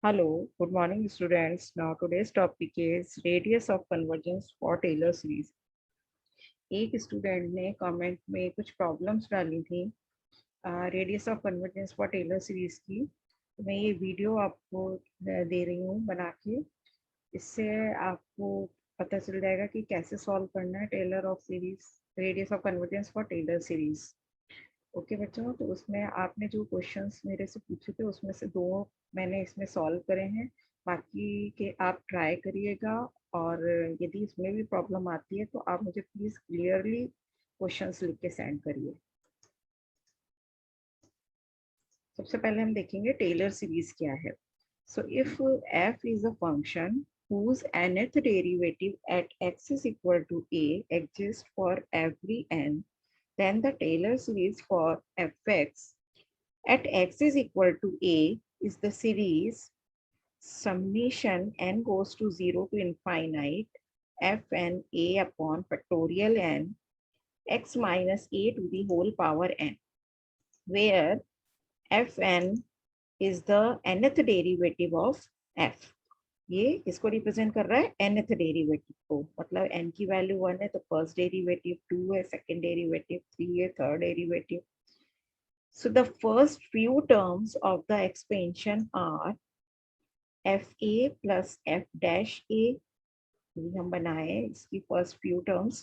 Hello, good morning students. Now today's topic is radius of convergence for Taylor series. एक student ने comment में कुछ problems डाली थी radius of convergence for Taylor series की। तो मैं ये वीडियो आपको दे रही हूँ बना के। इससे आपको पता चल जाएगा कि कैसे सॉल्व करना है Taylor of series radius of convergence for Taylor series. Okay बच्चों, तो उसमें आपने जो क्वेश्चंस मेरे से पूछे थे उसमें से दो मैंने इसमें सॉल्व करे हैं। बाकी के आप ट्राई करिएगा, और यदि इसमें भी प्रॉब्लम आती है तो आप मुझे प्लीज़ क्लियरली क्वेश्चंस लिख के सेंड करिए। सबसे पहले हम देखेंगे टेलर सीरीज क्या है। So if f is a function whose nth derivative at x is equal to a exists for every n, then the Taylor series for fx at x is equal to a is the series summation n goes to 0 to infinite fn a upon factorial n x minus a to the whole power n, where fn is the nth derivative of f। ये इसको represent कर रहा है nth derivative को, मतलब n की value 1 है तो फर्स्ट डेरिवेटिव 2 है, सेकंड डेरिवेटिव 3 है, third derivative. So the first few terms of the expansion are fa plus f dash a। ये हम बनाए इसकी first few terms.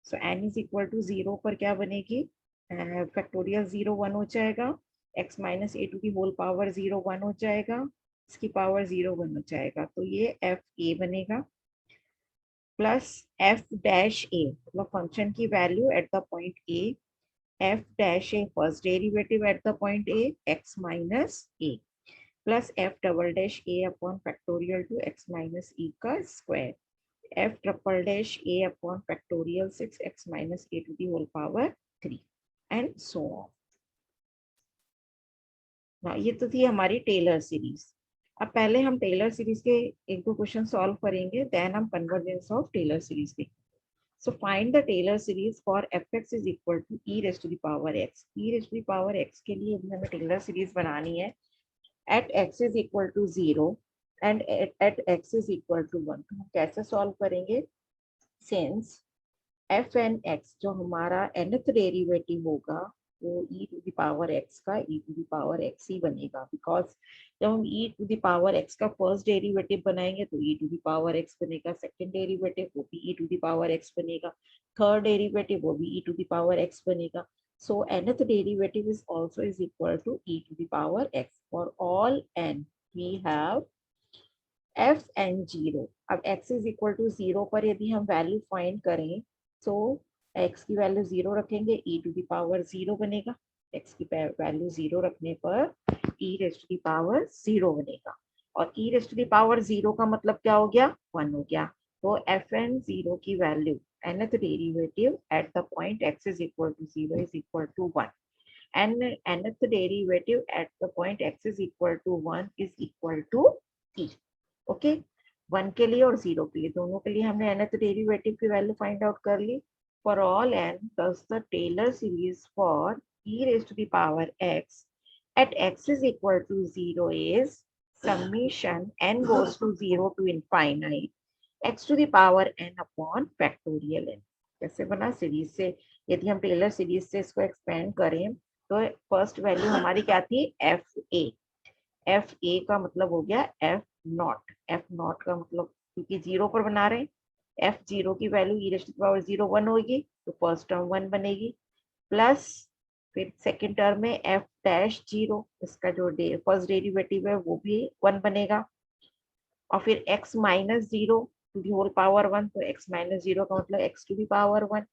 So n is equal to 0 पर क्या बनेगी, फैक्टोरियल 0 1 हो जाएगा, x minus A to the whole power 0 1 हो जाएगा, इसकी पावर 0 1 हो जाएगा, तो ये एफ ए बनेगा। प्लस एफ डैश ए मतलब फंक्शन की value eight the point A, f dash a first derivative at the point a x minus a, plus f double dash a upon factorial to x minus e का square, f triple dash a upon factorial 6x minus a to the whole power 3 and so on। ना ये तो थी हमारी Taylor series. अब पहले हम Taylor series के एक दो क्वेश्चन सॉल्व करेंगे, देन हम कन्वर्जेंस ऑफ टेलर सीरीज देखेंगे। So find the Taylor series for fx is equal to e raised to the power x। e raised to the power x के लिए भी हमें टेलर सीरीज बनानी है at x is equal to 0 and at x is equal to 1। तो हम कैसे solve करेंगे, since f and x जो हमारा nth डेरिवेटिव होगा वो e to the power x का e to the power x ही बनेगा, बिकॉज जब हम e to the power x का फर्स्ट डेरिवेटिव बनाएंगे तो e to the power x बनेगा, सेकंड डेरिवेटिव वो भी e to the power x बनेगा, थर्ड डेरिवेटिव वो भी e to the power x बनेगा। So nth derivative is also is equal to e to the power x for all n। We have f and 0। अब x is equal to 0 पर यदि हम value find करें तो x की value 0 रखेंगे, e to the power 0 बनेगा। x की वैल्यू 0 रखने पर e raise to the power 0 बनेगा, और e raise to the power 0 का मतलब क्या हो गया, 1 हो गया। तो fn 0 की value nth derivative at the point x is equal to 0 is equal to 1 and nth derivative at the point x is equal to 1 is equal to e। Okay, 1 के लिए और 0 के लिए, दोनों के लिए हमने nth डेरिवेटिव की वैल्यू फाइंड आउट कर ली। For all n thus the Taylor series for e raised to the power x at x is equal to 0 is summation n goes to 0 to infinite x to the power n upon factorial n। कैसे बना series से, यदि हम Taylor series से इसको expand करें तो first value हमारी क्या थी, एफ ए। एफ ए का मतलब हो गया एफ नॉट, एफ नॉट का मतलब क्योंकि 0 पर बना रहे हैं, एफ 0 की value e raise to the power 0 1 होगी तो फर्स्ट टर्म 1 बनेगी, प्लस फिर सेकंड टर्म में एफ डैश 0 इसका जो फर्स्ट डेरिवेटिव है वो भी 1 बनेगा, और फिर x minus 0 to the whole power 1 तो x माइनस 0 का मतलब x to the power 1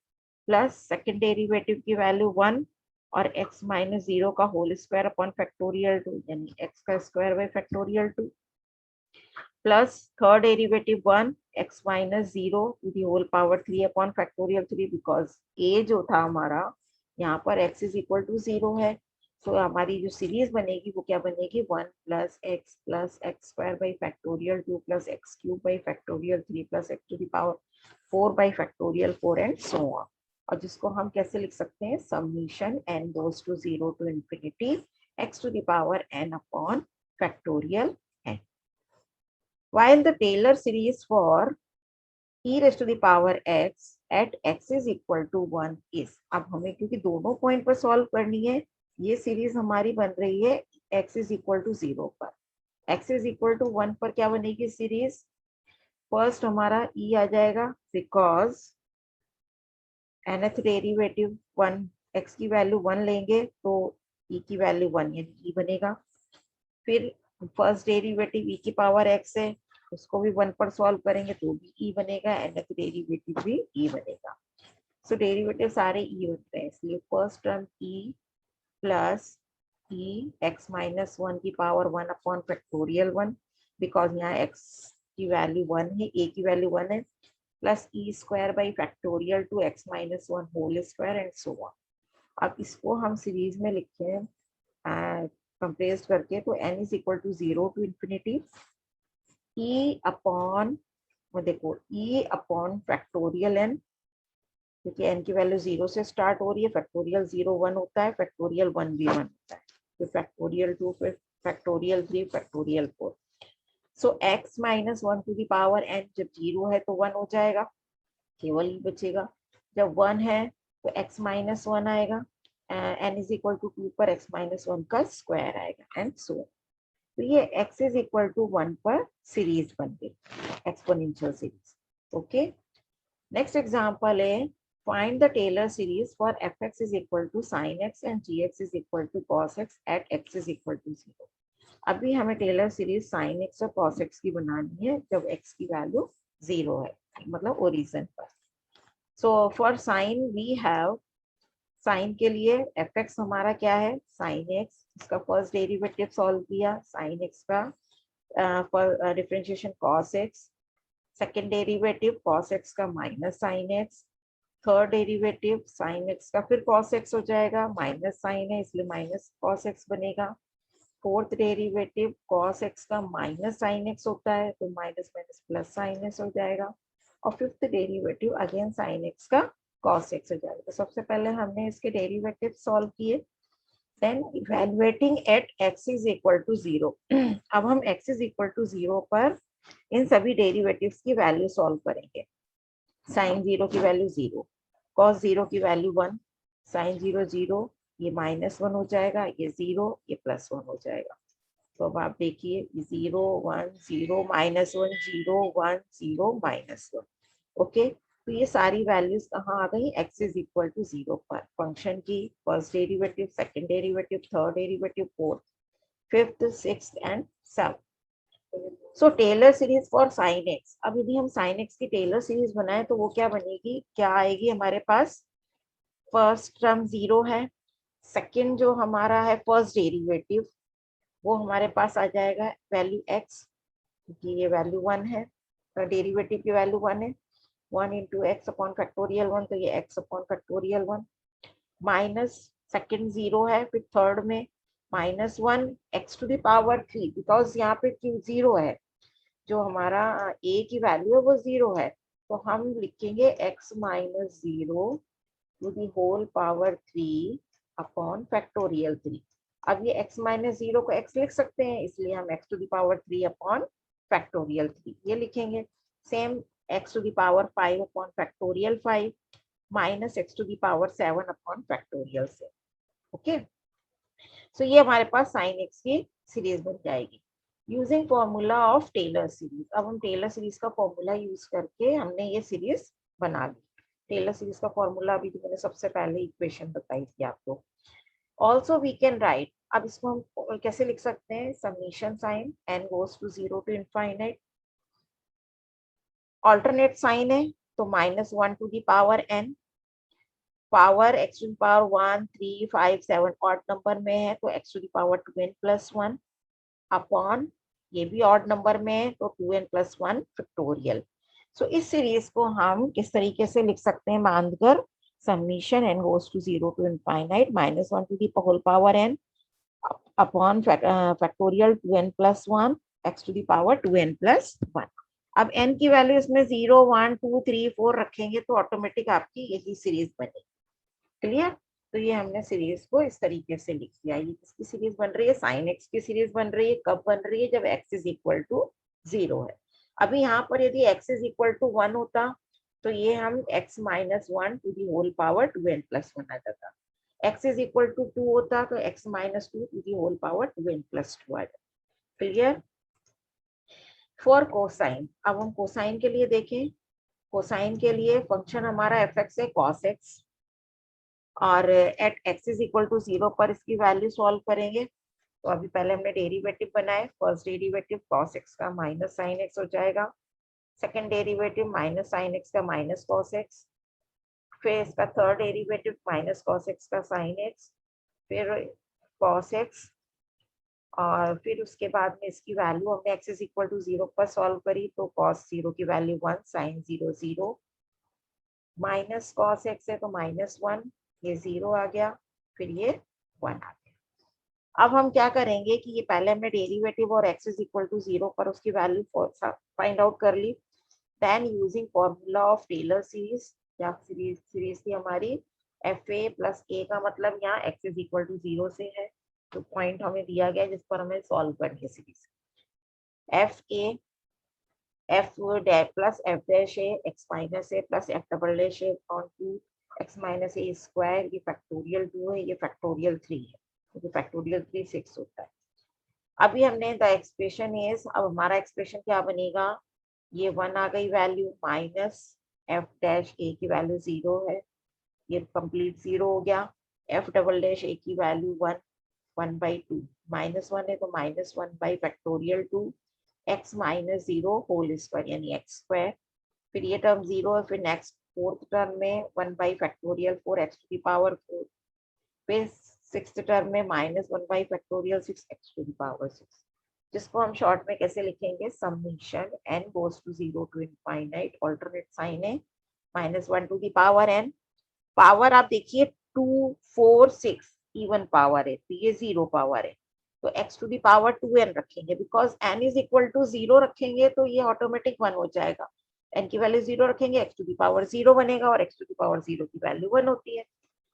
plus second derivative की वैल्यू 1 और x माइनस 0 का होल स्क्वायर अपॉन फैक्टोरियल 2 यानी x का square by factorial 2 plus third derivative 1 x minus 0 to the whole power 3 upon factorial 3, because a जो था हमारा यहाँ पर x इज इक्वल टू 0 है। तो हमारी जो सीरीज बनेगी वो क्या बनेगी, 1 plus X square by factorial 2 plus X cube by factorial 3 plus X to the power 4 by factorial 4 and so on. और जिसको हम कैसे लिख सकते हैं, summation n goes to 0 to infinity x to the power n upon factorial n। while the Taylor series for e raised to the power x at x is equal to 1 is, अब हमें क्योंकि दोनों point पर solve करनी है, ये series हमारी बन रही है x is equal to 0 पर, x is equal to 1 पर क्या बनेगी सीरीज, फर्स्ट हमारा e आ जाएगा बिकॉज nth डेरिवेटिव 1, x की वैल्यू 1 लेंगे तो e की वैल्यू 1 यानी e बनेगा, फिर फर्स्ट डेरिवेटिव e की पावर x है, उसको भी 1 पर सॉल्व करेंगे तो भी e बनेगा, nth डेरिवेटिव भी e बनेगा। सो डेरिवेटिव सारे e होते हैं, इसलिए first term e plus e x minus 1 की पावर 1 अपॉन फैक्टोरियल 1, बिकॉज यहाँ x की वैल्यू 1 है, a की वैल्यू 1 है, plus e square by factorial two x minus 1 whole square and so on. अब इसको हम सीरीज में लिखते हैं कंप्रेस करके, तो n is equal to 0 to infinity e upon, देखो e अपॉन फैक्टोरियल n, क्योंकि n की वैल्यू 0 से स्टार्ट हो रही है, फैक्टोरियल 0 1 होता है, फैक्टोरियल 1 भी 1 होता है, फिर फैक्टोरियल 2, फिर factorial 3, factorial 4। So x minus 1 to the power n जब 0 है तो 1 हो जाएगा, केवल ही बचेगा, जब 1 है तो x माइनस 1 आएगा, n इज इक्वल टू 2 पर x माइनस 1 का स्क्वायर आएगा एंड सो। तो ये x इज इक्वल टू 1 पर सीरीज बन गई, exponential series. Okay, next example है find the Taylor series for fx is equal to sin x and gx is equal to cos x at x is equal to 0। अभी हमें Taylor series sin x और cos x की बनानी है जब x की value 0 है, मतलब ओरिजिन पर। So for sine we have, sine के लिए fx हमारा क्या है sin x, इसका फर्स्ट डेरिवेटिव सॉल्व किया, sin x का differentiation cos x, second derivative cos x का minus sin x, third derivative sin x का फिर cos x हो जाएगा, माइनस sin है इसलिए माइनस cos x बनेगा, फोर्थ डेरिवेटिव cos x का माइनस sin x होता है तो minus minus plus sin x हो जाएगा, और fifth derivative again sin x का cos x हो जाएगा। तो सबसे पहले हमने इसके डेरिवेटिव सॉल्व किए, then evaluating at x is equal to 0। अब हम x इज इक्वल टू 0 पर इन सभी डेरिवेटिव्स की वैल्यू सॉल्व करेंगे। sin 0 की वैल्यू 0, cos 0 की वैल्यू 1, sin 0 0, ये माइनस 1 हो जाएगा, ये 0, ये प्लस 1 हो जाएगा। तो अब आप देखिए 0 1 0 माइनस 1 0 1 0 माइनस 1। ओके, तो ये सारी वैल्यूज कहाँ आ गई, x इज इक्वल टू 0 पर, फंक्शन की first derivative, second derivative, third derivative, fourth, fifth, sixth and seventh. So Taylor series for sin x, अब यदि हम sin x की टेलर सीरीज बनाए तो वो क्या बनेगी, क्या आएगी हमारे पास, फर्स्ट टर्म 0 है, सेकंड जो हमारा है फर्स्ट डेरिवेटिव वो हमारे पास आ जाएगा वैल्यू x, क्योंकि ये वैल्यू 1 है, डेरिवेटिव की वैल्यू 1 है, 1 इंटू एक्स अपॉन फैक्टोरियल 1, तो ये x upon factorial 1, minus second 0 है, फिर थर्ड में minus 1 x to the power 3, because यहाँ पे क्यों 0 है, जो हमारा a की वैल्यू है वो 0 है, तो हम लिखेंगे x minus 0 to the whole power 3 upon factorial 3। अब ये x माइनस 0 को x लिख सकते हैं, इसलिए हम x to the power 3 upon factorial 3 ये लिखेंगे। Same x to the power 5 upon factorial 5 minus x to the power 7 upon factorial 7। Okay, so ये हमारे पास sin x की सीरीज बन जाएगी using formula of Taylor series. अब हम टेलर सीरीज का फॉर्मूला यूज करके हमने ये सीरीज बना ली। टेलर सीरीज का फॉर्मूला अभी तो मैंने सबसे पहले इक्वेशन बताई थी आपको। ऑल्सो वी कैन राइट, अब इसको हम कैसे लिख सकते हैं, summation sine n goes to 0 to infinite, alternate sign है तो minus 1 to the power n, power x to the power 1 3 5 7 odd number में है तो x to the power 2n plus 1 upon, ये भी ऑड नंबर में है तो 2n प्लस 1 फैक्टोरियल। सो इस सीरीज को हम किस तरीके से लिख सकते हैं, बांधकर summation n goes to 0 to infinite minus 1 to the whole power n upon factorial 2n plus 1 x to the power 2n plus 1। अब n की वैल्यू इसमें 0 1 2 3 4 रखेंगे तो ऑटोमेटिक आपकी यही सीरीज बनेगी। क्लियर, तो ये हमने सीरीज को इस तरीके से लिख दिया। ये किसकी सीरीज बन रही है, sin x की सीरीज बन रही है, कब बन रही है, जब x इज इक्वल टू 0 है। अभी यहाँ पर यदि x इज इक्वल टू 1 होता तो ये हम x minus 1 to the whole power 2n plus 1 आ जाता। x इज इक्वल टू 2 होता तो x minus 2 to the whole power 2n plus 2 आ जाता। क्लियर? फॉर कोसाइन, अब हम कोसाइन के लिए देखें। कोसाइन के लिए फंक्शन हमारा एफ एक्स है कॉस एक्स, और at x is equal to 0 पर इसकी वैल्यू सॉल्व करेंगे। तो अभी पहले हमने डेरिवेटिव बनाए। फर्स्ट डेरिवेटिव कॉस एक्स का माइनस साइन एक्स हो जाएगा, second derivative minus sine x का माइनस कॉस एक्स, फिर इसका third derivative minus cos x का साइन एक्स, फिर कॉस एक्स, और फिर उसके बाद में इसकी वैल्यू हमने एक्स इज इक्वल टू 0 पर सॉल्व करी तो कॉस 0 की value 1, sine 0 0, minus cos X है तो माइनस 1, ये 0 आ गया, फिर ये 1 आ गया। अब हम क्या करेंगे कि ये पहले हमने डेरिवेटिव और x इज इक्वल टू 0 पर उसकी वैल्यू फाइंड आउट कर ली। Then using formula of Taylor series, या सीरीज थी हमारी एफ ए प्लस ए का मतलब यहाँ x इज इक्वल टू 0 से है, तो पॉइंट हमें दिया गया जिस पर हमें सॉल्व करनी है series. F A F dash plus F dash A x minus A plus F double dash A upon 2 X minus A square, ये फैक्टोरियल 2 है, ये फैक्टोरियल 3 है, तो फैक्टोरियल 3 6 होता है। अभी हमने द एक्सप्रेशन इज, अब हमारा एक्सप्रेशन क्या बनेगा, ये 1 आ गई वैल्यू, माइनस एफ डैश ए की वैल्यू 0 है, ये कंप्लीट 0 हो गया, एफ डबल डैश ए की वैल्यू 1, 1/2, माइनस 1 है तो minus 1 by factorial 2, X minus 0 whole square यानी एक्स स्क्वायर, फिर ये टर्म 0 है, फिर नेक्स्ट फोर्थ टर्म में 1 by factorial 4 x to the power 4, फिर सिक्स्थ टर्म में minus 1 by factorial 6 x to the power 6, जिसको हम शॉर्ट में कैसे लिखेंगे, summation n goes to 0 to infinite, alternate sign है, minus 1 to the power n, power आप देखिए 2 4 6 इवन पावर है तो ये 0 पावर है, तो x to the power 2n रखेंगे, because n is equal to 0 रखेंगे तो ये ऑटोमेटिक 1 हो जाएगा, n की वैल्यू 0 रखेंगे x टू दी पावर 0 बनेगा, और x टू दी पावर 0 की वैल्यू 1 होती है,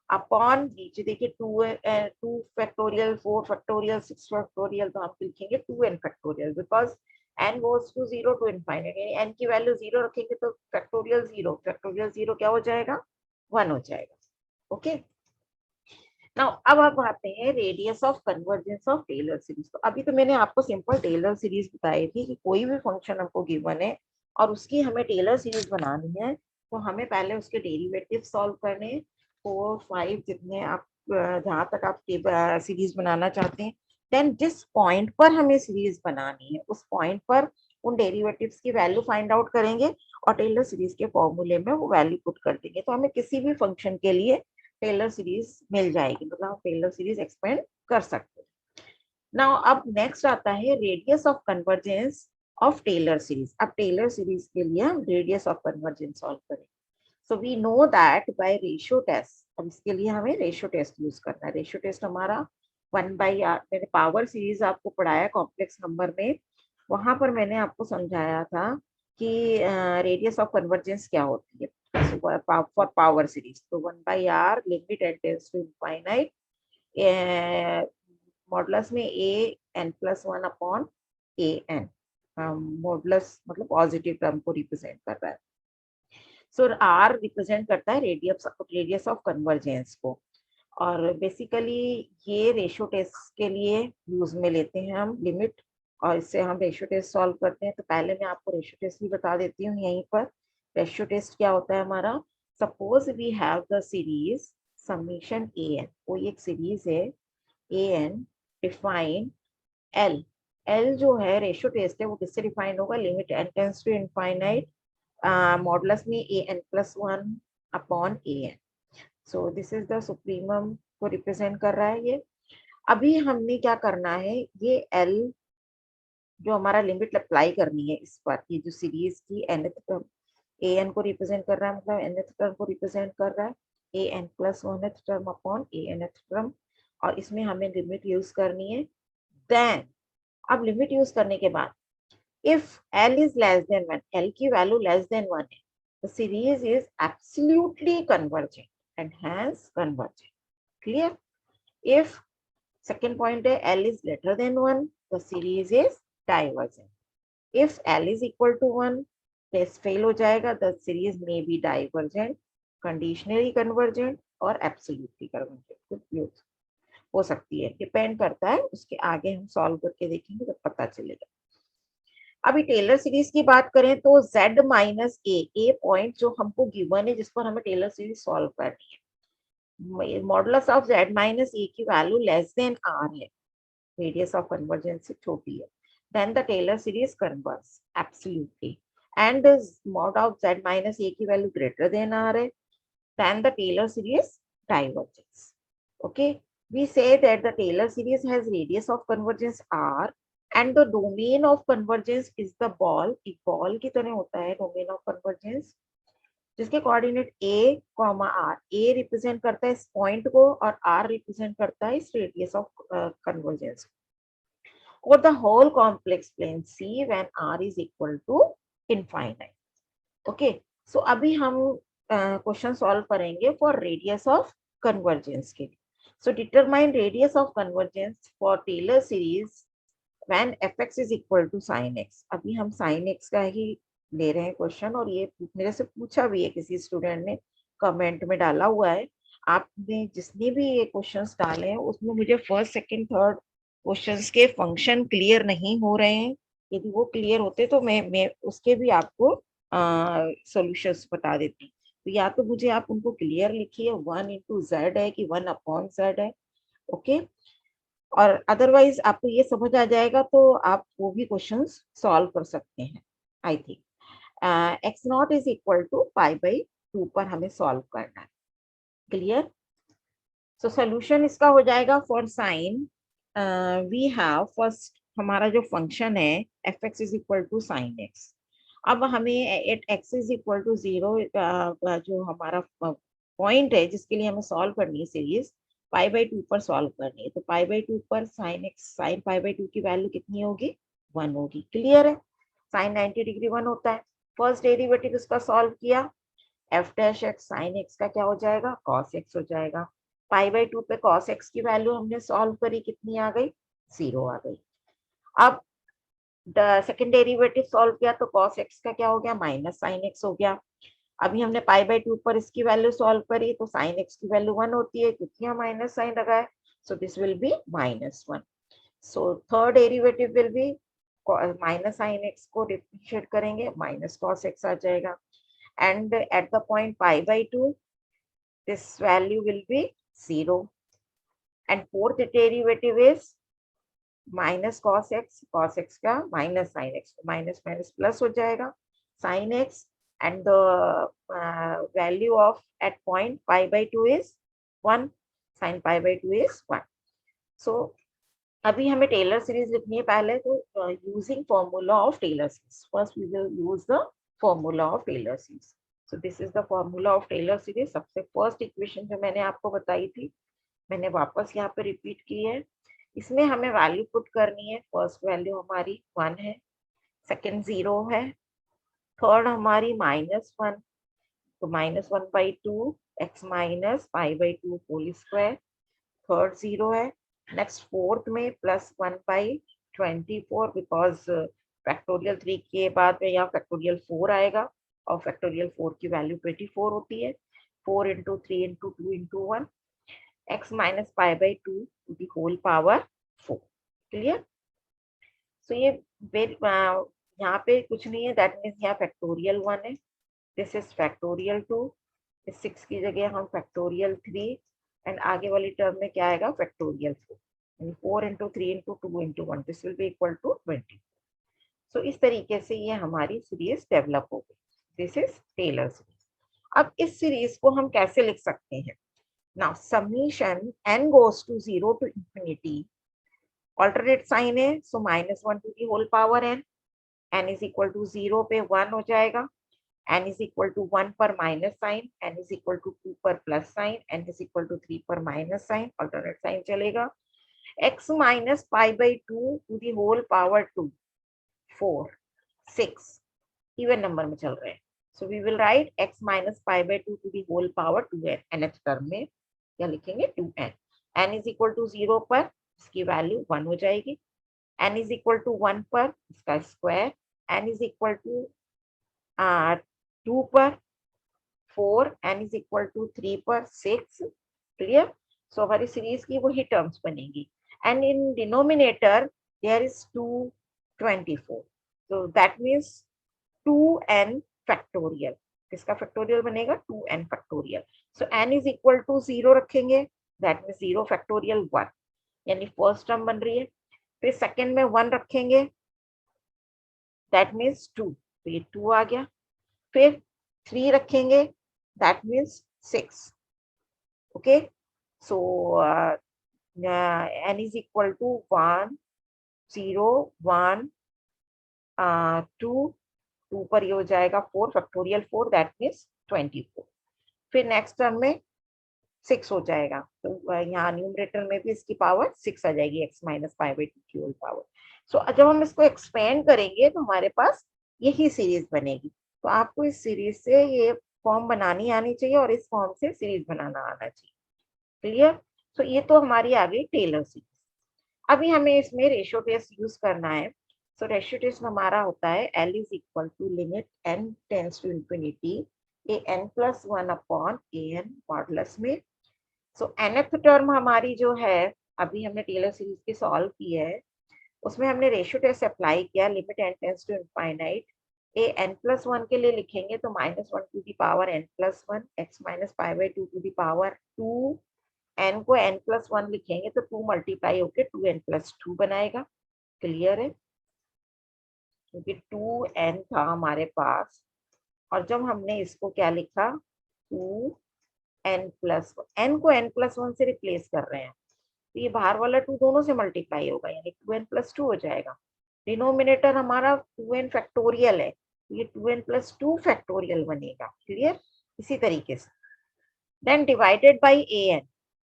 अपॉन नीचे देखिए 2 फैक्टोरियल 4 फैक्टोरियल 6 फैक्टोरियल, तो हम लिखेंगे 2n factorial, because n goes to 0 to infinite, यानी n की वैल्यू 0 रखेंगे तो फैक्टोरियल 0 क्या हो जाएगा, 1 हो जाएगा। ओके, नाउ अब आप आते हैं radius of convergence of Taylor series. तो अभी तो मैंने आपको सिंपल टेलर सीरीज बताई थी कि कोई भी फंक्शन हमको गिवन है और उसकी हमें टेलर सीरीज बनानी है तो हमें पहले उसके डेरिवेटिव सॉल्व करने, 4 5 जितने आप जहाँ तक आप सीरीज बनाना चाहते हैं, देन जिस पॉइंट पर हमें सीरीज बनानी है उस पॉइंट पर उन डेरिवेटिव्स की वैल्यू फाइंड आउट करेंगे और टेलर सीरीज के फॉर्मूले में वो वैल्यू पुट कर देंगे, तो हमें किसी भी फंक्शन के लिए टेलर सीरीज मिल जाएगी, मतलब हम टेलर सीरीज एक्सपेंड कर सकते हैं। नाउ अब नेक्स्ट आता है radius of convergence of Taylor series. अब टेलर सीरीज के लिए हम रेडियस ऑफ कन्वर्जेंस सॉल्व करेंगे। So we know that by ratio test, अब इसके लिए हमें रेशियो टेस्ट यूज करना है। रेशियो टेस्ट हमारा 1/r, मैंने पावर सीरीज आपको पढ़ाया कॉम्प्लेक्स नंबर में, वहां पर मैंने आपको समझाया था कि रेडियस ऑफ कन्वर्जेंस क्या होती है फॉर पावर सीरीज। तो 1/r limit N tends to infinite, modulus में a n plus 1 upon a n, modulus मतलब पॉजिटिव टर्म को रिप्रेजेंट कर रहा है। सो r रिप्रेजेंट करता है रेडियस ऑफ कन्वर्जेंस को, और बेसिकली ये रेशियो टेस्ट के लिए यूज में लेते हैं हम लिमिट, और इससे हम रेशियो टेस्ट सॉल्व करते हैं। तो पहले मैं आपको रेशियो टेस्ट भी बता देती हूँ यहीं पर। रेशियो टेस्ट क्या होता है हमारा, suppose we have the series summation A N, कोई एक सीरीज है A N define L, L जो है रेशियो टेस्ट है वो किससे डिफाइन होगा, limit N tends to infinite modulus में A N plus 1 upon A N. So this is the supremum को रिप्रेजेंट कर रहा है ये। अभी हमने क्या करना है, ये एल जो हमारा लिमिट अप्लाई करनी है इस पर, ये जो सीरीज की nth टर्म ए एन को रिप्रेजेंट कर रहा है, मतलब nth टर्म को रिप्रेजेंट कर रहा है, A N plus 1th term upon A nth term, और इसमें हमें लिमिट यूज करनी है। देन अब लिमिट यूज करने के बाद if L is less than 1, L की वैल्यू लेस देन 1 है, the series is absolutely convergent and hence convergent. Clear? If second point है L is greater than 1, the series is divergent. If L is equal to 1 test fail हो जाएगा, the series में be divergent, conditionally convergent और absolutely convergent, कुछ भी हो सकती है, डिपेंड करता है, उसके आगे हम सॉल्व करके देखेंगे तो पता चलेगा। अभी टेलर सीरीज की बात करें तो z माइनस ए पॉइंट जो हमको गिवन है जिस पर हमें टेलर सीरीज सॉल्व करनी है, modulus of z minus A की वैल्यू लेस देन r है, रेडियस ऑफ कन्वर्जेंस से छोटी है, then the Taylor series converges absolutely, and mod of z minus A की वैल्यू ग्रेटर देन r है, then the Taylor series diverges. Okay, we say that the Taylor series has radius of convergence r and the domain of convergence is the ball. एक ball की तरह होता है domain of convergence, जिसके coordinate a, r, a represent करता है इस point को और r रिप्रेजेंट करता है इस रेडियस ऑफ कन्वर्जेंस, और the whole complex plane C when r is equal to infinite. Okay, so अभी हम क्वेश्चन सॉल्व करेंगे फॉर रेडियस ऑफ कन्वर्जेंस के लिए। So determine radius of convergence for Taylor series when fx is equal to sin x। अभी हम sin x का ही ले रहे हैं क्वेश्चन, और ये मेरे से पूछा भी है, किसी स्टूडेंट ने कमेंट में डाला हुआ है। आपने जिसने भी ये क्वेश्चंस डाले हैं उसमें मुझे फर्स्ट सेकंड थर्ड क्वेश्चंस के फंक्शन क्लियर नहीं हो रहे हैं, यदि वो क्लियर होते तो मैं उसके भी आपको सॉल्यूशंस बता देती। तो या तो मुझे आप उनको क्लियर लिखिए 1 इंटू जेड है कि 1 अपॉन जेड है, ओके, और अदरवाइज आपको ये समझ आ जाएगा तो आप वो भी क्वेश्चन सॉल्व कर सकते हैं। I think x not is equal to pi by 2 पर हमें सॉल्व करना है, क्लियर। सो सोल्यूशन इसका हो जाएगा for sine, we have first हमारा जो फंक्शन है f x is equal to sine x. अब हमें at x is equal to 0 जो हमारा पॉइंट है जिसके लिए हमें सॉल्व करनी है सीरीज, पाई बाई 2 पर सॉल्व करनी है, तो पाई बाई 2 पर sine x, sign pi by 2 की वैल्यू कितनी होगी, 1 होगी, क्लियर है। साइन 90 डिग्री 1 होता है। फर्स्ट डेरिवेटिव इसका सॉल्व किया, F dash x sine x का क्या हो जाएगा, कॉस एक्स हो जाएगा। पाई बाई 2 पे कॉस एक्स की वैल्यू हमने सॉल्व करी, कितनी आ गई, 0 आ गई। अब सेकेंड डेरिवेटिव सॉल्व किया तो cos x का क्या हो गया, माइनस साइन x हो गया। अभी हमने पाई बाई 2 पर इसकी वैल्यू सॉल्व करी तो साइन x की वैल्यू 1 होती है क्योंकि यहाँ माइनस साइन लगा है, so this will be -1। So third derivative will be minus sine x को डिफरेंशिएट करेंगे, माइनस cos x आ जाएगा, and at the point pi by 2 this value will be 0, and fourth derivative is minus cos x का minus sine x, minus minus plus हो जाएगा, sine x and the value of at point pi by 2 is 1, sine pi by 2 is 1। So अभी हमें Taylor series लिखनी है पहले, तो using formula of Taylor series, first we will use the formula of Taylor series. So this is the formula of Taylor series. सबसे first equation जो मैंने आपको बताई थी मैंने वापस यहाँ पे रिपीट की है। इसमें हमें वैल्यू पुट करनी है, फर्स्ट वैल्यू हमारी 1 है, सेकंड 0 है, थर्ड हमारी -1, तो -1/2 x minus pi by 2 whole square, third 0 है। नेक्स्ट फोर्थ में +1/24 बिकॉज फैक्टोरियल 3 के बाद में यहाँ फैक्टोरियल 4 आएगा और फैक्टोरियल 4 की वैल्यू 24 होती है, 4 into 3 into 2 into 1, x minus pi by 2 to the whole power 4, clear. So ये यहाँ पे कुछ नहीं है, दैट मीन्स यहाँ फैक्टोरियल 1 है, दिस इज फैक्टोरियल 2, इस 6 की जगह हम फैक्टोरियल 3, एंड आगे वाली टर्म में क्या आएगा, फैक्टोरियल 4, यानी 4 into 3 into 2 into 1, this will be equal to 20। So इस तरीके से ये हमारी सीरीज डेवलप हो गई, दिस इज टेलर सीरीज। अब इस सीरीज को हम कैसे लिख सकते हैं, now summation n goes to 0 to infinity, alternate sign है, so -1 to the whole power n is equal to 0 पे 1 हो जाएगा, n is equal to 1 पर minus sine, n is equal to 2 पर plus sine, n is equal to 3 पर minus sine, alternate sine चलेगा, x minus pi by 2 to the whole power 2, 4, 6 even number में चल रहे हैं, so we will write x minus pi by 2 to the whole power 2n, nth term में क्या लिखेंगे, 2n, n is equal to 0 पर इसकी वैल्यू 1 हो जाएगी, n is equal to 1 पर इसका square, n is equal to 2 पर 4, n इज इक्वल टू 3 पर 6, क्लियर। सो हमारी सीरीज की वही टर्म्स बनेगी and in denominator there is 224, so that means 2n factorial. किसका फैक्टोरियल बनेगा? 2n factorial. So n is equal to 0 रखेंगे, दैट मीन्स 0 फैक्टोरियल 1, यानी फर्स्ट टर्म बन रही है। फिर सेकंड में 1 रखेंगे, दैट मीन्स 2, तो ये 2 आ गया। फिर 3 रखेंगे, that means 6, okay. So n is equal to 1 0 1 2, 2 पर ये हो जाएगा 4 फैक्टोरियल 4, दैट मीन्स 24। फिर नेक्स्ट टर्म में 6 हो जाएगा, तो यहाँ न्यूमरेटर में भी इसकी पावर 6 आ जाएगी, x माइनस 5/2 की होल पावर। सो जब हम इसको एक्सपेंड करेंगे तो हमारे पास यही सीरीज बनेगी। तो आपको इस सीरीज से ये फॉर्म बनानी आनी चाहिए और इस फॉर्म से सीरीज बनाना आना चाहिए, क्लियर। सो ये तो हमारी आ गई टेलर सीरीज। अभी हमें इसमें रेशियो टेस्ट यूज करना है। सो रेशियो टेस्ट हमारा होता है L is equal to limit n tends to infinity an plus 1 upon an modulus में। सो nth टर्म हमारी जो है, अभी हमने टेलर सीरीज की सॉल्व की है, उसमें हमने रेशियो टेस्ट अप्लाई किया, limit n tends to infinite an plus 1 के लिए लिखेंगे तो -1 to the power n plus 1 x minus 5/2 to the power 2, n को n प्लस 1 लिखेंगे तो 2 मल्टीप्लाई होके 2n प्लस 2 बनाएगा, क्लियर है, क्योंकि 2n था हमारे पास। और जब हमने इसको क्या लिखा, 2n प्लस n को n प्लस 1 से रिप्लेस कर रहे हैं, तो ये बाहर वाला 2 दोनों से मल्टीप्लाई होगा, यानी 2n प्लस 2 हो जाएगा। डिनोमिनेटर हमारा 2n फैक्टोरियल है, तो ये 2n प्लस 2 फैक्टोरियल बनेगा, क्लियर। इसी तरीके से देन डिवाइडेड बाई an,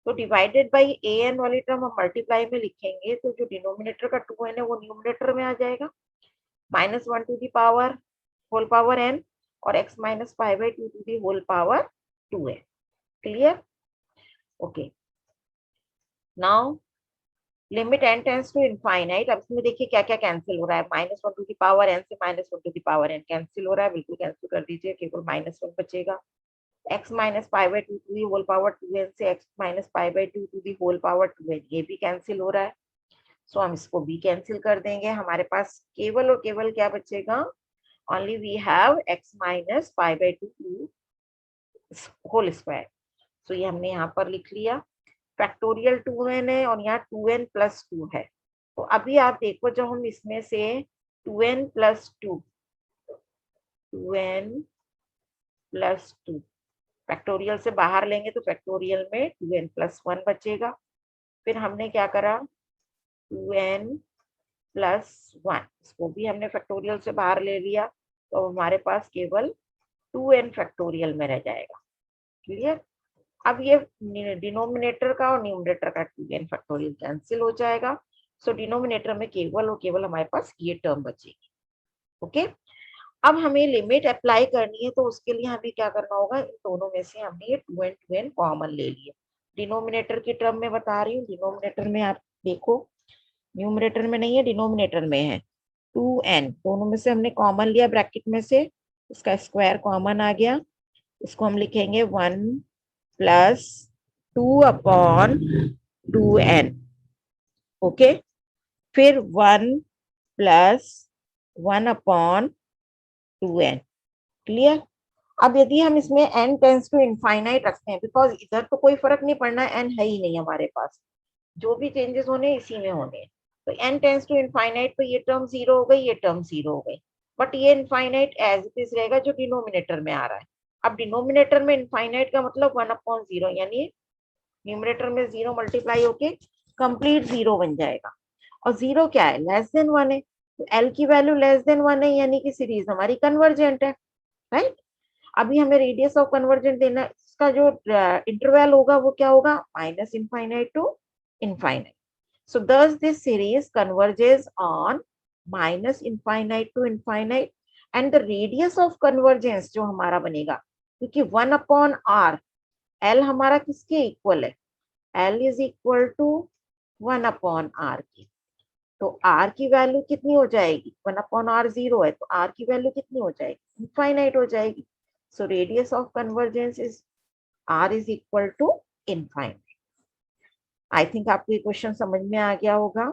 तो डिवाइडेड बाई an वाली टर्म हम मल्टीप्लाई में लिखेंगे तो जो डिनोमिनेटर का 2n है वो न्यूमरेटर में आ जाएगा, -1 to the power whole power n और x minus 5/2 to the whole power 2n, clear. Okay, now limit n tends to infinite. अब इसमें देखिए क्या क्या कैंसिल हो रहा है, -1 टू द पावर n से -1 to the power n cancel हो रहा है, बिल्कुल कैंसिल कर दीजिए, केवल -1 बचेगा। x minus 5/2 to the whole power 2n से x minus 5/2 to the whole power 2n, ये भी कैंसिल हो रहा है, सो हम इसको भी कैंसिल कर देंगे। हमारे पास केवल और केवल क्या बचेगा, only we have x minus 5/2 whole square. So ये हमने यहाँ पर लिख लिया, फैक्टोरियल 2n है और यहाँ 2n प्लस 2 है। तो अभी आप देखो, जब हम इसमें से 2n प्लस 2 फैक्टोरियल से बाहर लेंगे तो फैक्टोरियल में 2n प्लस 1 बचेगा। फिर हमने क्या करा, 2n प्लस 1, इसको भी हमने फैक्टोरियल से बाहर ले लिया, तो हमारे पास केवल 2n फैक्टोरियल में रह जाएगा, क्लियर। अब ये डिनोमिनेटर का और न्यूमरेटर का 2n फैक्टोरियल कैंसिल हो जाएगा, सो डिनोमिनेटर में केवल और केवल हमारे पास ये टर्म बचेगी, ओके। अब हमें लिमिट अप्लाई करनी है, तो उसके लिए हमें क्या करना होगा, इन दोनों में से हमने ये 2n कॉमन ले लिया। डिनोमिनेटर की टर्म में बता रही हूँ, डिनोमिनेटर में आप देखो, न्यूमरेटर में नहीं है, डिनोमिनेटर में है 2n, दोनों में से हमने कॉमन लिया, ब्रैकेट में से इसका स्क्वायर कॉमन आ गया, इसको हम लिखेंगे 1 प्लस 2 अपॉन 2n, ओके। फिर 1 प्लस 1 अपॉन 2n, क्लियर। अब यदि हम इसमें n टेंस टू इनफाइनाइट रखते हैं, बिकॉज इधर तो कोई फर्क नहीं पड़ना, n है ही नहीं हमारे पास, जो भी चेंजेस होने इसी में होने हैं, तो n टेंस टू इनफाइनाइट, तो ये टर्म 0 हो गई, ये टर्म 0 हो गई, बट ये इनफाइनाइट एज इट इज रहेगा जो डिनोमिनेटर में आ रहा है। अब डिनोमिनेटर में इनफाइनाइट का मतलब 1/0, यानी न्यूमरेटर में 0 मल्टीप्लाई होके कंप्लीट 0 बन जाएगा, और 0 क्या है, लेस देन 1 है, तो l की वैल्यू लेस देन 1 है, यानी कि सीरीज हमारी कन्वर्जेंट है, राइट। अभी हमें रेडियस ऑफ कन्वर्जेंट देना, इसका जो इंटरवल होगा वो क्या होगा, minus infinite to infinite. So thus this series converges on minus infinite to infinite, and the radius of convergence जो हमारा बनेगा, क्योंकि 1/r, l हमारा किसके इक्वल है, l is equal to 1/r की, तो r की वैल्यू कितनी हो जाएगी, 1/r 0 है तो r की वैल्यू कितनी हो जाएगी, इनफाइनाइट हो जाएगी. So radius of convergence is r is equal to infinite. I think आपको ये क्वेश्चन समझ में आ गया होगा.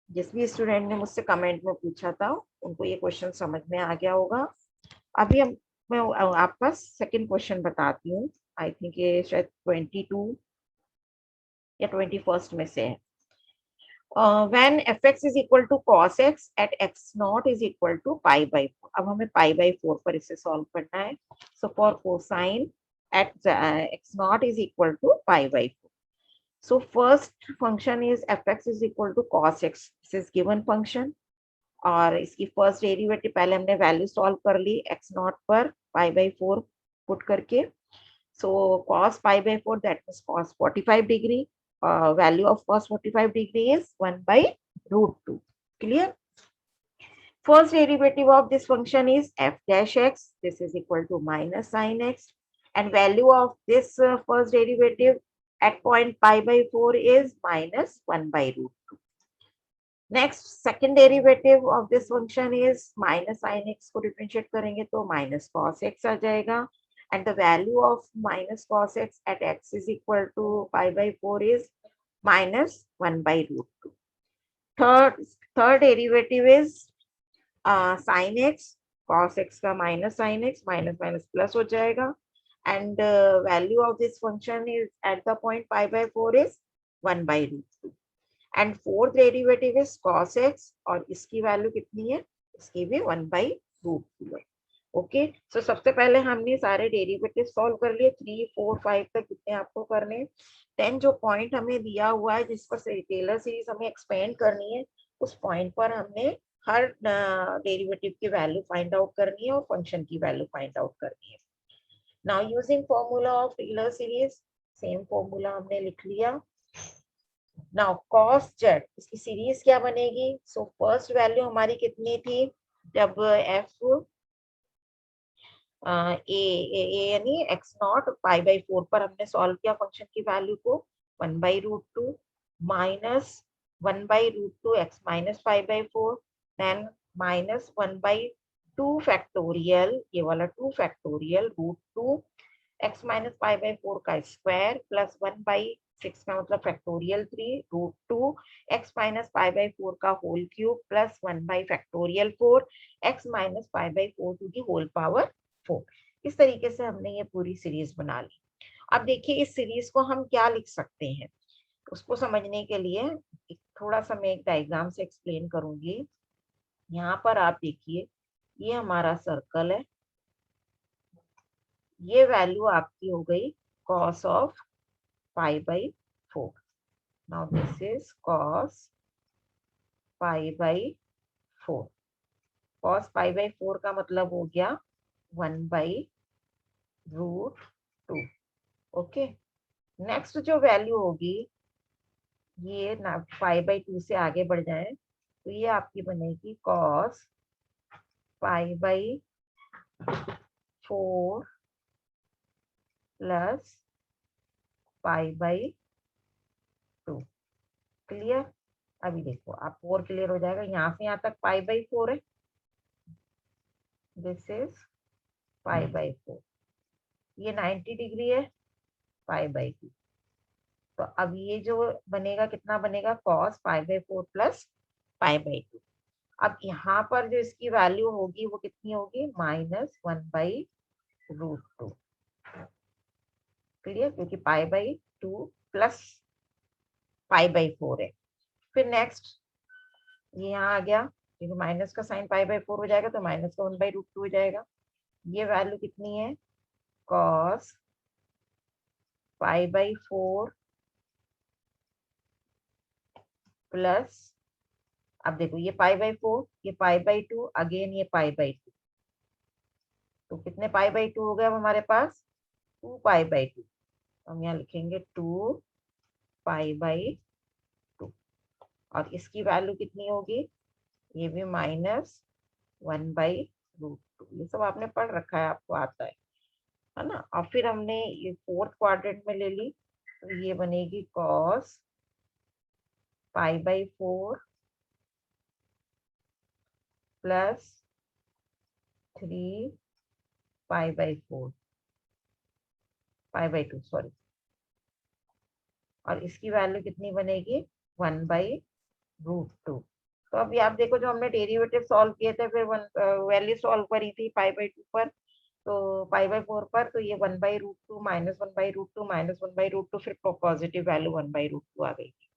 जिस भी स्टूडेंट ने मुझसे कमेंट में पूछा था उनको ये क्वेश्चन समझ में आ गया होगा. अभी मैं आपका सेकंड क्वेश्चन बताती हूँ. आई थिंक ये शायद 22 या 21 में से है. When fx is equal to cos x at x naught is equal to pi by 4. अब हमें pi by 4 पर इसे सॉल्व करना है. So for cosine at x naught is equal to pi by 4. So first function is fx is equal to cos x. This is given function. और इसकी first derivative पहले हमने वैल्यू सॉल्व कर ली x not पर pi by 4 put करके. So cos pi by 4 that is cos 45 degree. Value of cos 45 degree is 1 by root 2. Clear? First derivative of this function is f dash x. This is equal to minus sin x. And value of this first derivative at point pi by 4 is minus 1 by root 2. Next, second derivative of this function is minus sin x को differentiate करेंगे तो minus cos x आ जाएगा. And the value of minus cos x at x is equal to pi by 4 is minus 1 by root 2. Third derivative is sin x. Cos x का minus sin x, minus minus plus हो जाएगा. And value of this function is at the point pi by 4 is 1 by root 2. And fourth derivative is cos x और इसकी value कितनी है, इसकी भी 1 by root 2 है. ओके, सो सबसे पहले हमने सारे डेरिवेटिव सॉल्व कर लिए. 3, 4, 5 तक कितने आपको करने. देन जो पॉइंट हमें दिया हुआ है जिस पर टेलर सीरीज हमें एक्सपेंड करनी है उस पॉइंट पर हमने हर डेरिवेटिव की वैल्यू फाइंड आउट करनी है और फंक्शन की वैल्यू फाइंड आउट करनी है. Now using formula of Taylor series, same formula हमने लिख लिया. नाउ cos z इसकी सीरीज क्या बनेगी. सो फर्स्ट वैल्यू हमारी कितनी थी जब f ए यानी x नॉट पाई बाई 4 पर हमने सॉल्व किया फंक्शन की वैल्यू को 1 by root 2 minus 1 by root 2 x minus 5 by 4 then minus 1 by 2 factorial, ये वाला 2 factorial root 2 x minus 5 by 4 का स्क्वायर प्लस 1 बाई 6 का मतलब factorial 3 root 2 x minus 5 by 4 का whole cube plus 1 by factorial 4 x minus 5 by 4 to the whole power 4. इस तरीके से हमने ये पूरी सीरीज बना ली. अब देखिए इस सीरीज को हम क्या लिख सकते हैं, उसको समझने के लिए थोड़ा सा मैं एक डायग्राम से एक्सप्लेन करूंगी. यहाँ पर आप देखिए ये हमारा सर्कल है, ये वैल्यू आपकी हो गई cos of pi by 4. Now this is cos pi by 4. Cos pi by 4 का मतलब हो गया 1 by root 2. ओके, नेक्स्ट जो वैल्यू होगी ये ना pi by 2 से आगे बढ़ जाए तो ये आपकी बनेगी cos pi by 4 plus pi by 2. Clear. अभी देखो आप 4 क्लियर हो जाएगा, यहाँ से यहाँ तक pi by 4 है, दिस इज pi by 4. ये 90 डिग्री है, pi by 2. तो अब ये जो बनेगा कितना बनेगा cos pi by 4 plus pi by 2. अब यहाँ पर जो इसकी वैल्यू होगी वो कितनी होगी माइनस 1 बाई रूट 2. क्लियर, क्योंकि pi by 2 plus pi by 4 है. फिर नेक्स्ट ये यहाँ आ गया क्योंकि माइनस का साइन pi by 4 हो जाएगा तो माइनस का 1 बाई रूट 2 हो जाएगा. ये वैल्यू कितनी है cos pi by 4 प्लस, अब देखो ये pi by 4, ये pi by 2, अगेन ये pi by 2. तो कितने pi by 2 हो गए अब हमारे पास 2 pi by 2. हम यहाँ लिखेंगे 2 pi by 2 और इसकी वैल्यू कितनी होगी, ये भी माइनस 1 बाई रूट 2. ये सब आपने पढ़ रखा है, आपको आता है ना. और फिर हमने ये फोर्थ क्वाड्रेंट में ले ली तो ये बनेगी cos pi by 4 plus 3 pi by 4 pi by 2 sorry, और इसकी वैल्यू कितनी बनेगी 1/√2। तो अभी आप देखो जो हमने डेरिवेटिव सॉल्व किए थे फिर वैल्यू सॉल्व करी थी पाई बाई 2 पर, तो पाई बाई 4 पर, तो ये 1/√2 माइनस 1/√2 माइनस 1/√2 फिर पॉजिटिव वैल्यू 1/√2 आ गई थी।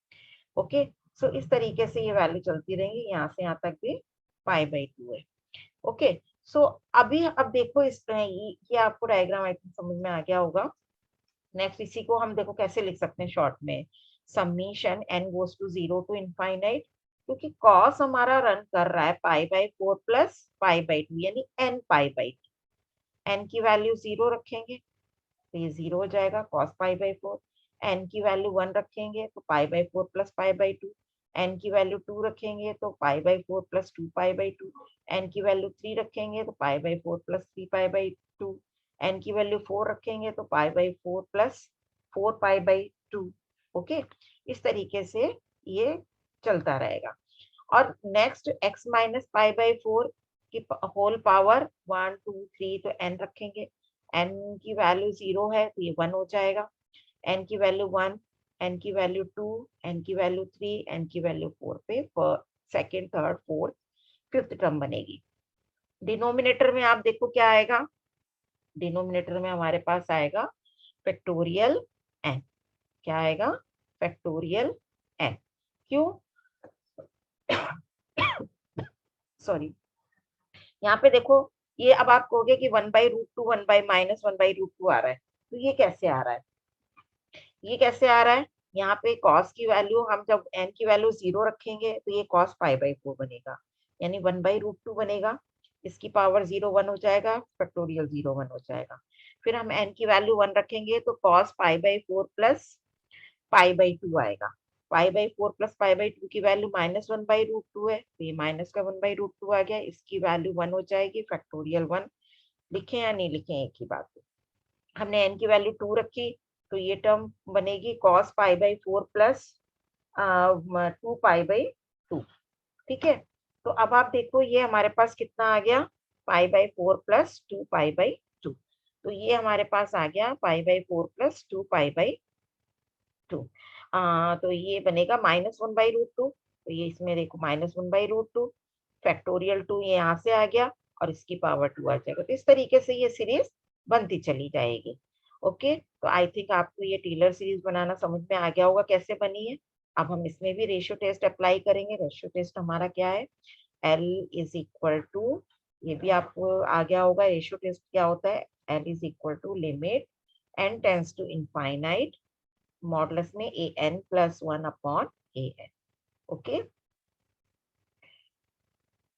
ओके, सो इस तरीके से ये वैल्यू चलती रहेंगी, यहाँ से यहाँ तक भी पाई बाई 2 है। ओके, सो अभी अब देखो ये आपको डायग्राम आई थिंक समझ में आ गया होगा। नेक्स्ट इसी को हम देखो कैसे लिख सकते हैं शॉर्ट में, summation n goes to 0 to infinite, क्योंकि कॉस हमारा रन कर रहा है pi by 4 plus pi by 2 यानी n पाई बाई 2। n की वैल्यू 0 रखेंगे तो ये 0 हो जाएगा कॉस पाई बाई 4। n की वैल्यू 1 रखेंगे तो pi by 4 plus pi by 2। n की वैल्यू 2 रखेंगे तो pi by 4 plus 2 pi by 2। n की वैल्यू 3 रखेंगे तो pi by 4 plus 3 pi by 2। n की वैल्यू 4 रखेंगे तो pi by 4 plus 4 pi by 2। Okay, इस तरीके से ये चलता रहेगा। और next x minus pi by 4 की होल पावर 1 2 3, तो n रखेंगे, n की वैल्यू 0 है तो ये 1 हो जाएगा, n की वैल्यू 1, n की वैल्यू 2, n की वैल्यू 3, n की वैल्यू 4 पे second third fourth fifth term बनेगी। डिनोमिनेटर में आप देखो क्या आएगा, डिनोमिनेटर में हमारे पास आएगा फैक्टोरियल n। क्या आएगा, फैक्टोरियल n। क्यों, सॉरी, यहाँ पे देखो ये अब आप कहोगे कि 1/√2 1 बाई माइनस 1/√2 आ रहा है, तो ये कैसे आ रहा है, ये कैसे आ रहा है, यहाँ पे cos की वैल्यू हम जब n की वैल्यू 0 रखेंगे तो ये cos पाई बाई 4 बनेगा, यानी 1/√2 बनेगा, इसकी पावर 0 1 हो जाएगा, फैक्टोरियल 0 1 हो जाएगा। फिर हम n की वैल्यू 1 रखेंगे तो cos pi by 4 plus pi by 2 आएगा। पाई बाई 4 प्लस पाई बाई 2 की वैल्यू -1/√2 है, तो ये माइनस का 1/√2 आ गया, इसकी वैल्यू 1 हो जाएगी, फैक्टोरियल 1। लिखे या नहीं लिखे एक ही बात है। हमने n की वैल्यू 2 रखी तो ये टर्म बनेगी cos pi by 4 plus 2 pi by 2। ठीक है, तो अब आप देखो ये हमारे पास कितना आ गया, पाई बाई 4 प्लस 2 पाई बाई 2, तो ये हमारे पास आ गया पाई बाई 4 प्लस 2 पाई बाई 2। तो ये बनेगा -1/√2, तो ये इसमें देखो -1/√2, फैक्टोरियल 2 ये यहाँ से आ गया और इसकी पावर 2 आ जाएगा। तो इस तरीके से ये सीरीज बनती चली जाएगी। ओके, तो आई थिंक आपको ये टेलर सीरीज बनाना समझ में आ गया होगा कैसे बनी है। अब हम इसमें भी रेशियो टेस्ट अप्लाई करेंगे। रेशियो टेस्ट हमारा क्या है, L इज इक्वल टू, ये भी आपको आ गया होगा रेशियो टेस्ट क्या होता है, L is equal to limit n tends to infinite modulus में an plus 1 upon an। Okay,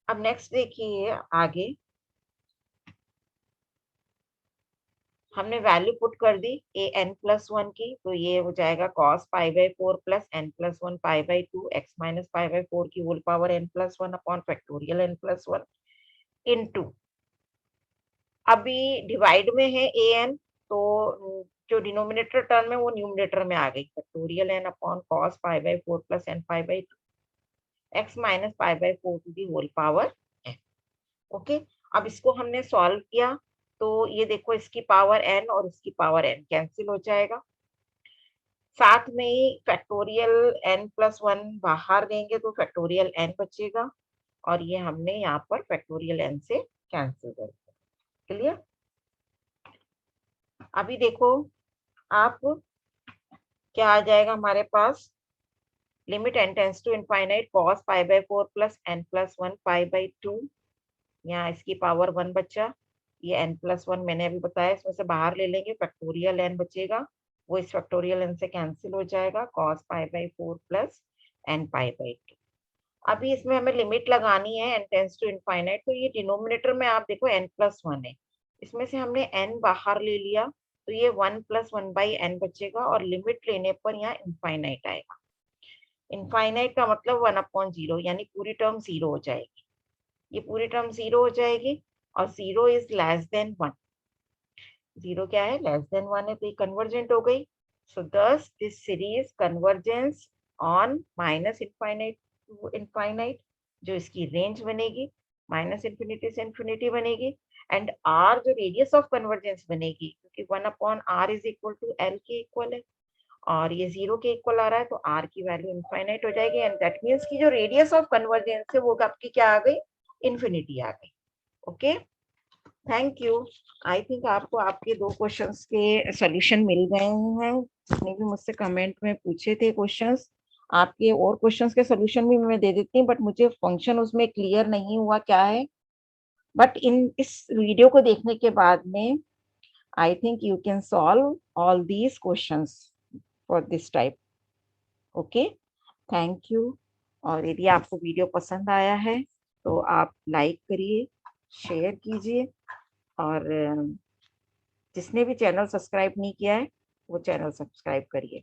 अब नेक्स्ट देखिए आगे हमने वैल्यू पुट कर दी an प्लस 1 की, तो ये हो जाएगा cos pi by 4 plus n plus 1 pi by 2 x minus pi by 4 की whole power n plus 1 upon factorial n plus 1 into, अभी डिवाइड में है an, तो जो डिनोमिनेटर टर्म है वो न्यूमिनेटर में आ गई, factorial n upon cos pi by 4 plus n pi by 2 x minus pi by 4 to the whole power n। Okay, अब इसको हमने सॉल्व किया तो ये देखो इसकी पावर n और इसकी पावर n कैंसिल हो जाएगा, साथ में ही फैक्टोरियल n प्लस 1 बाहर देंगे तो फैक्टोरियल n बचेगा, और ये हमने यहाँ पर फैक्टोरियल n से कैंसिल कर दिया। क्लियर, अभी देखो आप क्या आ जाएगा हमारे पास, limit n tends to infinite cos pi by 4 plus n plus 1 pi by 2, यहाँ इसकी पावर 1 बचा, ये n प्लस 1 मैंने अभी बताया इसमें से बाहर ले लेंगे, फैक्टोरियल n बचेगा, वो इस फैक्टोरियल n से कैंसिल हो जाएगा, cos pi by 4 plus n pi by 2। अभी इसमें हमें लिमिट लगानी है n टेंस टू इनफाइनाइट, तो ये डिनोमिनेटर में आप देखो n प्लस 1 है, इसमें से हमने n बाहर ले लिया तो ये 1 प्लस 1 बाई n बचेगा, और लिमिट लेने पर यहाँ इनफाइनाइट आएगा। इनफाइनाइट का मतलब 1/0, यानी पूरी टर्म 0 हो जाएगी, ये पूरी टर्म 0 हो जाएगी, और 0 इज लेस देन 1, 0 क्या है, लेस देन 1 है, तो ये कन्वर्जेंट हो गई। So thus this series converges on minus infinite to infinite, जो इसकी रेंज बनेगी माइनस इन्फिनिटी से इन्फिनिटी बनेगी, एंड आर जो रेडियस ऑफ कन्वर्जेंस बनेगी, क्योंकि 1/r is equal to L के इक्वल है और ये 0 के इक्वल आ रहा है, तो आर की वैल्यू इनफाइनाइट हो जाएगी, एंड दैट मीन्स की जो रेडियस ऑफ कन्वर्जेंस है वो आपकी क्या आ गई, इन्फिनिटी आ गई। Okay, thank you. I think आपको आपके 2 क्वेश्चंस के सॉल्यूशन मिल गए हैं, जिसने भी मुझसे कमेंट में पूछे थे क्वेश्चंस। आपके और क्वेश्चंस के सॉल्यूशन भी मैं दे देती हूँ, बट मुझे फंक्शन उसमें क्लियर नहीं हुआ क्या है। बट इन इस वीडियो को देखने के बाद में I think you can solve all these questions for this type. Okay, thank you. और यदि आपको वीडियो पसंद आया है तो आप लाइक करिए, शेयर कीजिए, और जिसने भी चैनल सब्सक्राइब नहीं किया है वो चैनल सब्सक्राइब करिए।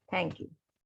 Thank you.